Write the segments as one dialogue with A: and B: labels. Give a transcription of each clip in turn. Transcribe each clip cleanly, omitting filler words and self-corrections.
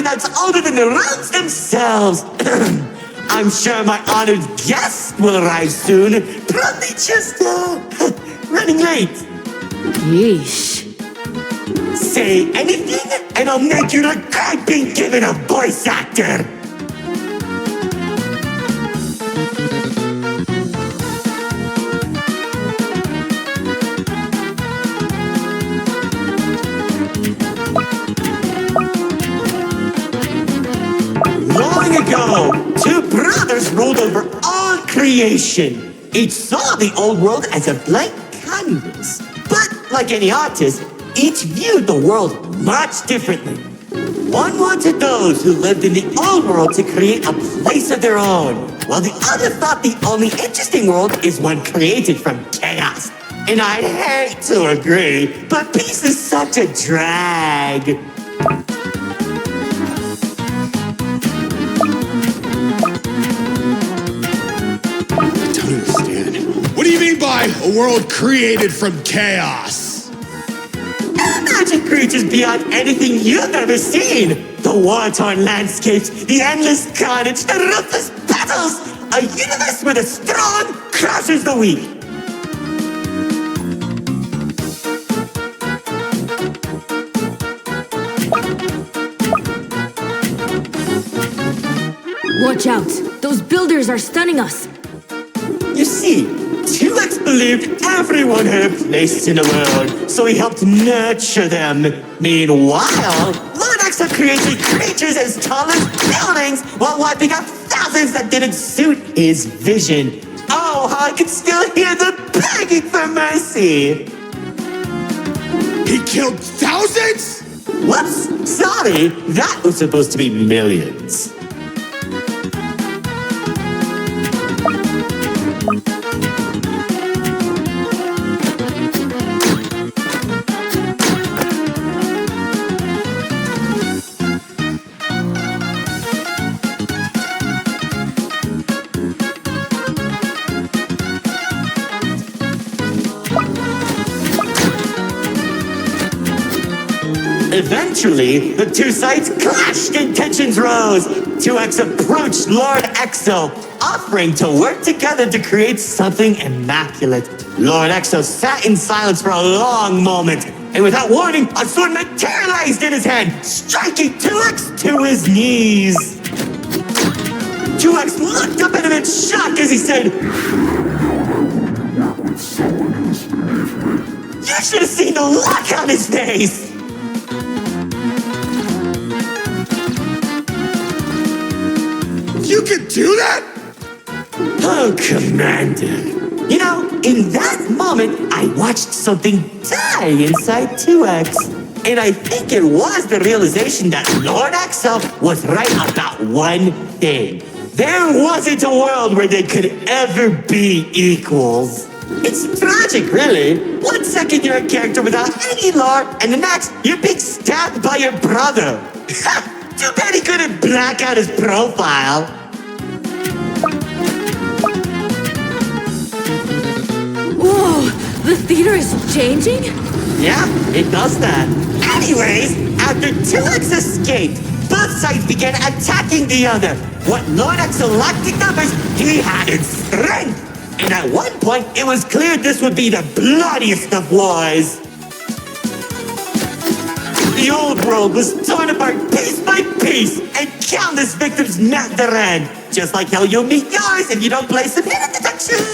A: that's older than the realms themselves. I'm sure my honored guest will arrive soon. Probably just, running late.
B: Yeesh.
A: Say anything, and I'll make you regret being given a voice actor. Long ago, two brothers ruled over all creation. Each saw the old world as a blank canvas. But like any artist, each viewed the world much differently. One wanted those who lived in the old world to create a place of their own, while the other thought the only interesting world is one created from chaos. And I'd hate to agree, but peace is such a drag.
C: I don't understand. What do you mean by a world created from chaos?
A: Imagine creatures beyond anything you've ever seen. The war-torn landscapes, the endless carnage, the ruthless battles. A universe where the strong crushes the weak.
B: Watch out! Those builders are stunning us!
A: You see, 2X believed everyone had a place in the world, so he helped nurture them. Meanwhile, Lord X had created creatures as tall as buildings while wiping out thousands that didn't suit his vision. Oh, how I can still hear the begging for mercy!
C: He killed thousands?
A: Whoops, sorry, that was supposed to be millions. Eventually, the two sides clashed and tensions rose. 2X approached Lord Exo, offering to work together to create something immaculate. Lord Exo sat in silence for a long moment, and without warning, a sword materialized in his hand, striking 2X to his knees. 2X looked up at him in shock as he said, "You should have seen the look on his face!"
C: You could do that?
A: Oh, Commander. You know, in that moment, I watched something die inside 2X. And I think it was the realization that Lord Exo was right about one thing. There wasn't a world where they could ever be equals. It's tragic, really. 1 second you're a character without any lore, and the next you're being stabbed by your brother. Too bad he couldn't black out his profile.
B: Whoa! The theater is changing?
A: Yeah, it does that. Anyways, after 2X escaped, both sides began attacking the other. What Lord X lacked in numbers, he had in strength. And at one point, it was clear this would be the bloodiest of wars. The old world was torn apart piece by piece, and countless victims met their end. Just like how you'll meet yours if you don't play some hidden detection.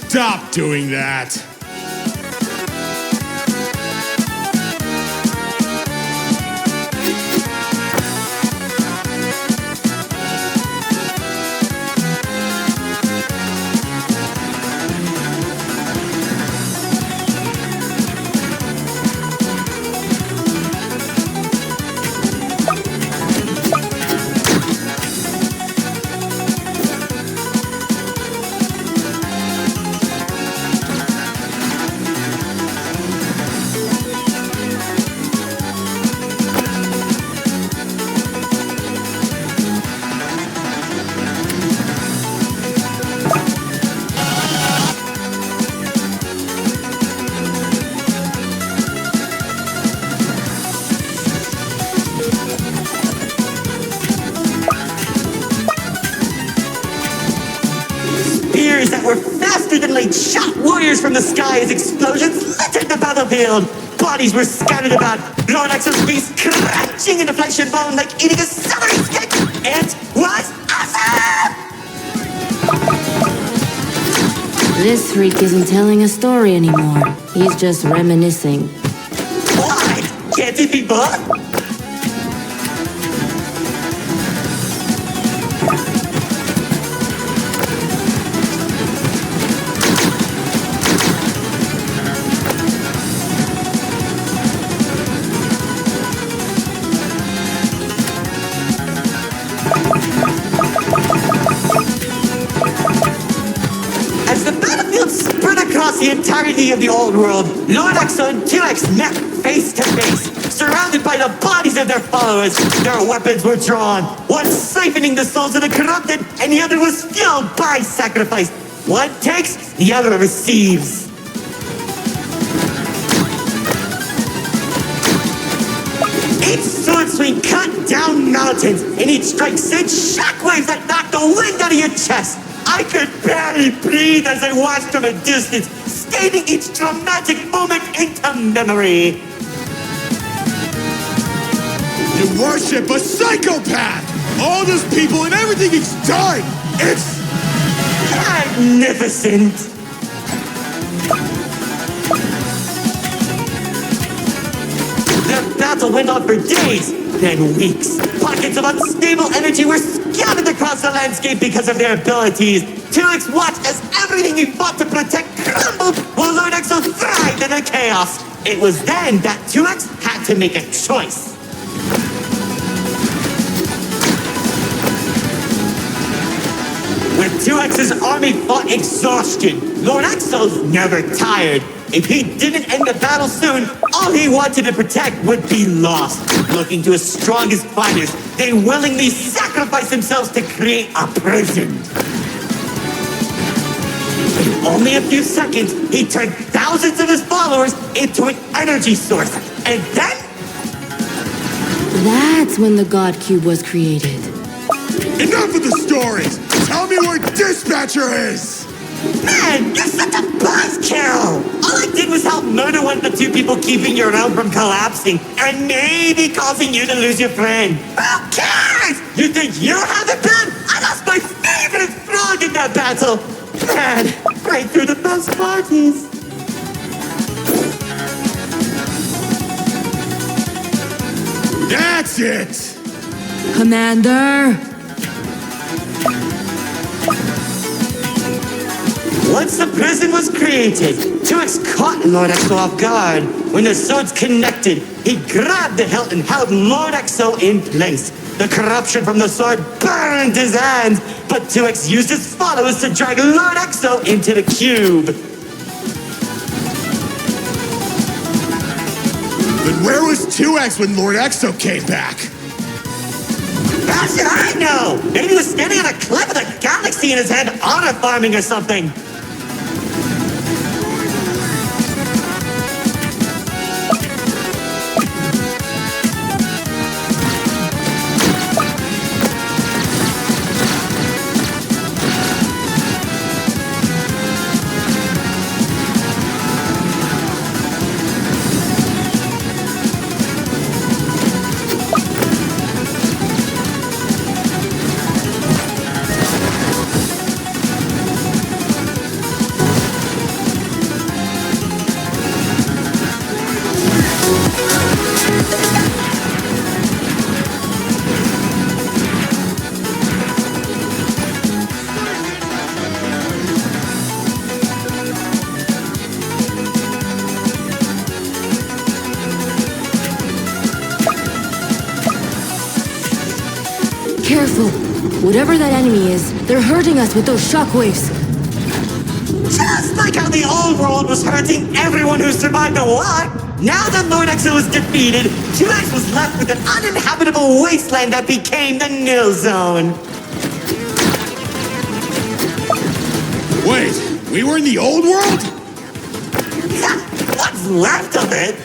C: Stop doing that.
A: were faster than like shot warriors from the sky as explosions littered the battlefield. Bodies were scattered about, Lord Exo's beast crunching into flesh and bone like eating a celery stick. It was awesome!
B: This freak isn't telling a story anymore. He's just reminiscing.
A: What? Can't it be both? As the battlefield spread across the entirety of the old world, Lord Exo and 2X met face to face, surrounded by the bodies of their followers. Their weapons were drawn, one siphoning the souls of the corrupted, and the other was fueled by sacrifice. One takes, the other receives. Each sword swing cut down mountains, and each strike sent shockwaves that knocked the wind out of your chest. I could barely breathe as I watched from a distance, stating each dramatic moment into memory.
C: You worship a psychopath! All those people and everything he's done! It's
A: magnificent! The battle went on for days, then weeks. Pockets of unstable energy were scattered across the landscape because of their abilities. 2X watched as everything he fought to protect crumbled, while Lord Exo thrived in the chaos. It was then that 2X had to make a choice. When 2X's army fought exhaustion, Lord Exo's never tired. If he didn't end the battle soon, all he wanted to protect would be lost. Looking to his strongest fighters, they willingly sacrificed themselves to create a prison. In only a few seconds, he turned thousands of his followers into an energy source. And then...
B: That's when the God Cube was created.
C: enough of the stories! Tell me where Dispatcher is!
A: Man, you're such a buzzkill! All I did was help murder one of the two people keeping your realm from collapsing, and maybe causing you to lose your friend. Who cares? You think you have it bad? I lost my favorite frog in that battle! Man, right through the best parties.
C: That's it!
B: Commander!
A: Once the prison was created, 2X caught Lord Exo off guard. When the swords connected, he grabbed the hilt and held Lord Exo in place. The corruption from the sword burned his hands, but 2X used his followers to drag Lord Exo into the cube.
C: Then where was 2X when Lord Exo came back?
A: How should I know? Maybe he was standing on a cliff with a galaxy in his hand, honor farming or something.
B: Careful! Whatever that enemy is, they're hurting us with those shockwaves.
A: Just like how the old world was hurting everyone who survived the war, now that Lord Exo was defeated, 2X was left with an uninhabitable wasteland that became the Nil Zone.
C: Wait, we were in the old world?
A: What's left of it?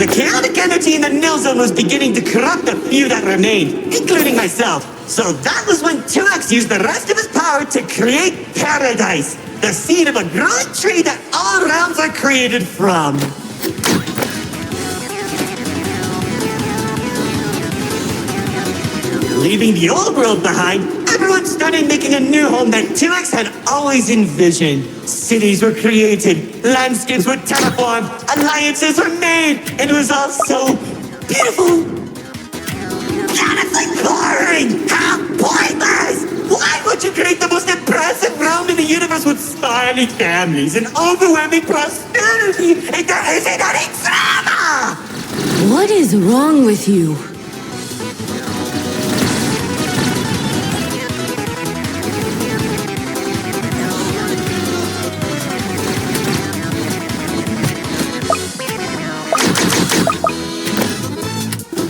A: The chaotic energy in the nil zone was beginning to corrupt the few that remained, including myself. So that was when 2X used the rest of his power to create Paradise, the seed of a growing tree that all realms are created from. Leaving the old world behind, everyone started making a new home that 2X had always envisioned. Cities were created, landscapes were terraformed, alliances were made, and it was all so beautiful. Honestly boring! How pointless! Why would you create the most impressive realm in the universe with smiling families and overwhelming prosperity if there isn't any drama?
B: What is wrong with you?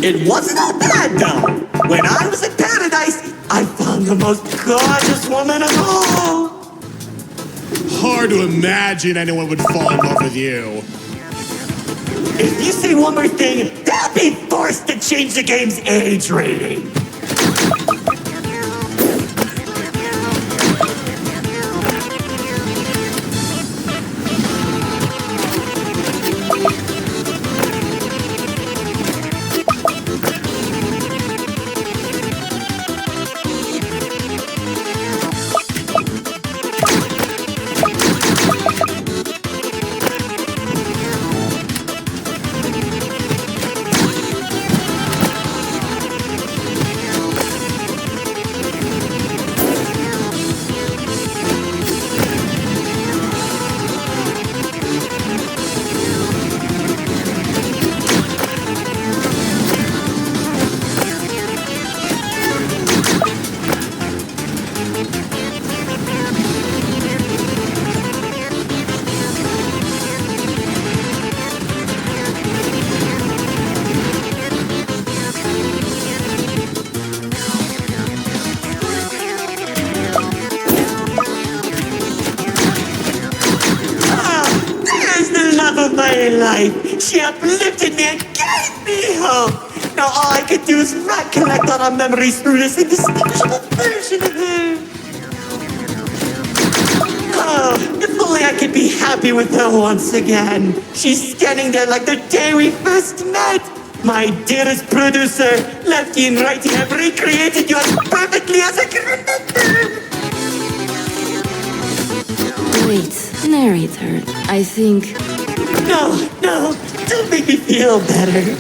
A: It wasn't all bad, though. When I was in Paradise, I found the most gorgeous woman of all.
C: Hard to imagine anyone would fall in love with you.
A: If you say one more thing, they'll be forced to change the game's age rating. Of my life. She uplifted me and gave me hope. Now all I could do is recollect all our memories through this indistinguishable version of her. Oh, if only I could be happy with her once again. She's standing there like the day we first met. My dearest producer, lefty and righty, have recreated you as perfectly as I can remember.
B: Wait, narrator. I think...
A: No, don't make me feel better.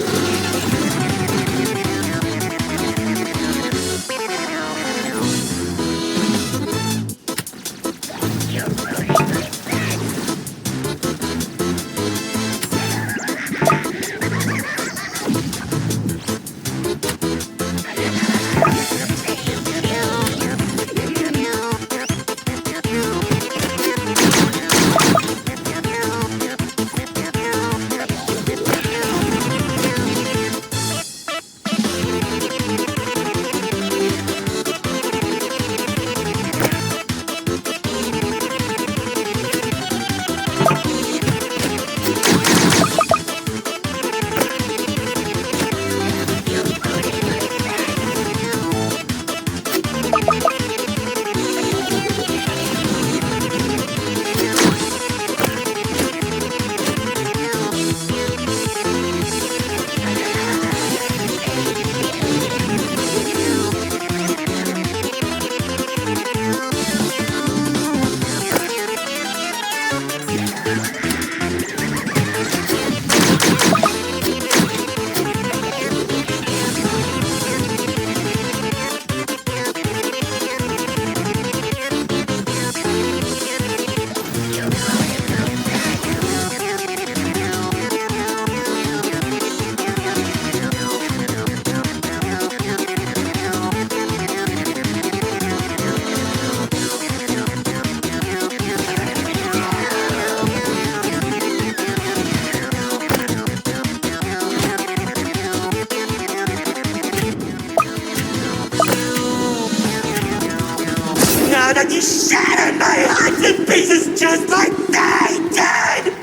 A: Now that you shattered my heart to pieces just like they did!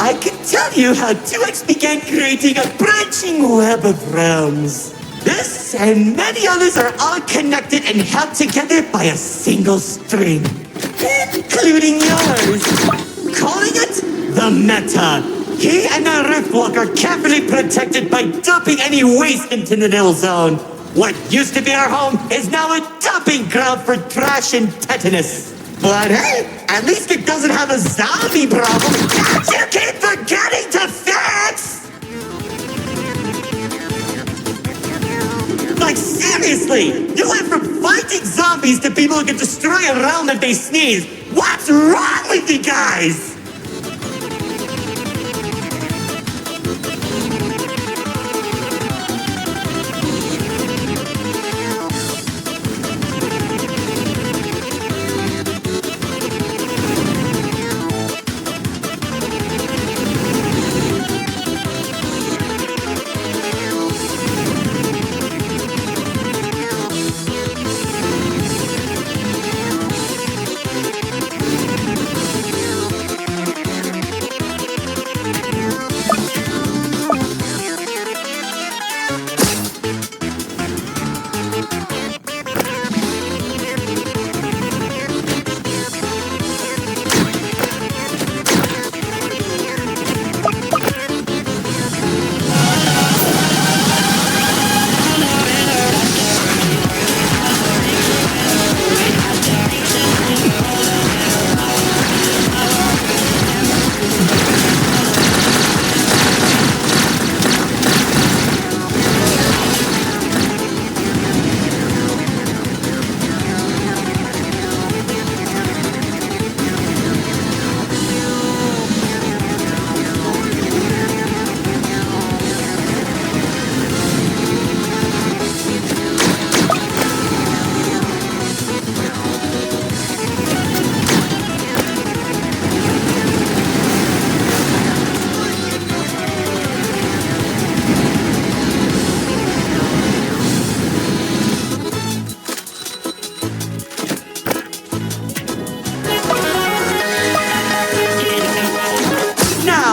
A: I can tell you how 2X began creating a branching web of realms. This and many others are all connected and held together by a single string, including yours. Calling it the Meta. He and the Riftwalk are carefully protected by dumping any waste into the Nil Zone. What used to be our home is now a dumping ground for trash and tetanus. But hey, at least it doesn't have a zombie problem that you keep forgetting to fix! Like seriously, you went from fighting zombies to people who can destroy a realm if they sneeze. What's wrong with you guys?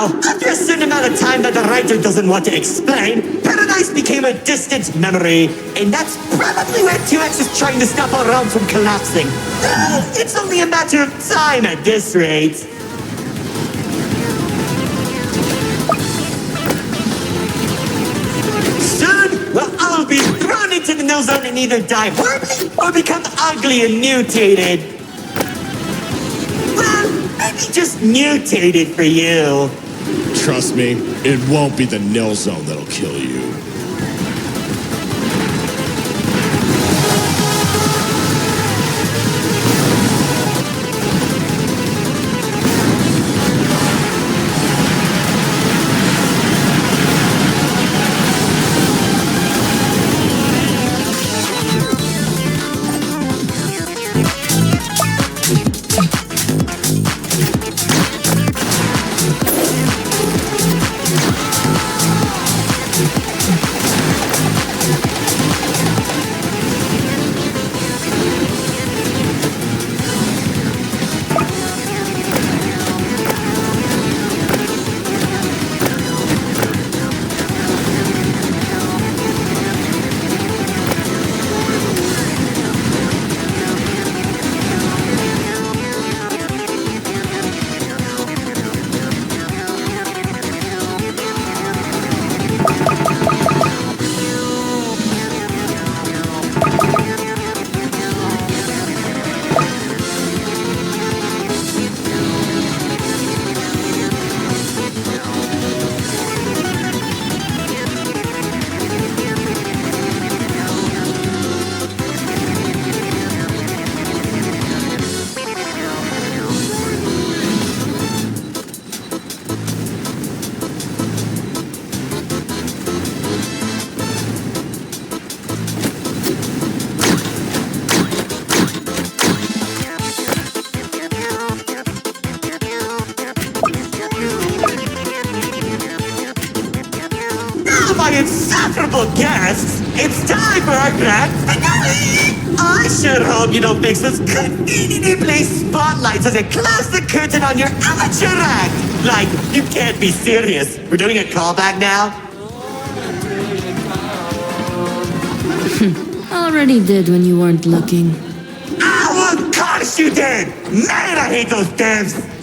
A: After a certain amount of time that the writer doesn't want to explain, Paradise became a distant memory, and that's probably where 2X is trying to stop our realms from collapsing. It's only a matter of time at this rate. Soon, we'll all be thrown into the Nil Zone and either die horribly or become ugly and mutated. Well, maybe just mutated for you.
C: Trust me, it won't be the Nil Zone that'll kill you.
A: My insufferable guests! It's time for our grand finale! I sure hope you don't fix this conveniently placed spotlights as I close the curtain on your amateur act! Like, you can't be serious. We're doing a callback now?
B: Already did when you weren't looking.
A: Of course you did! Man, I hate those devs!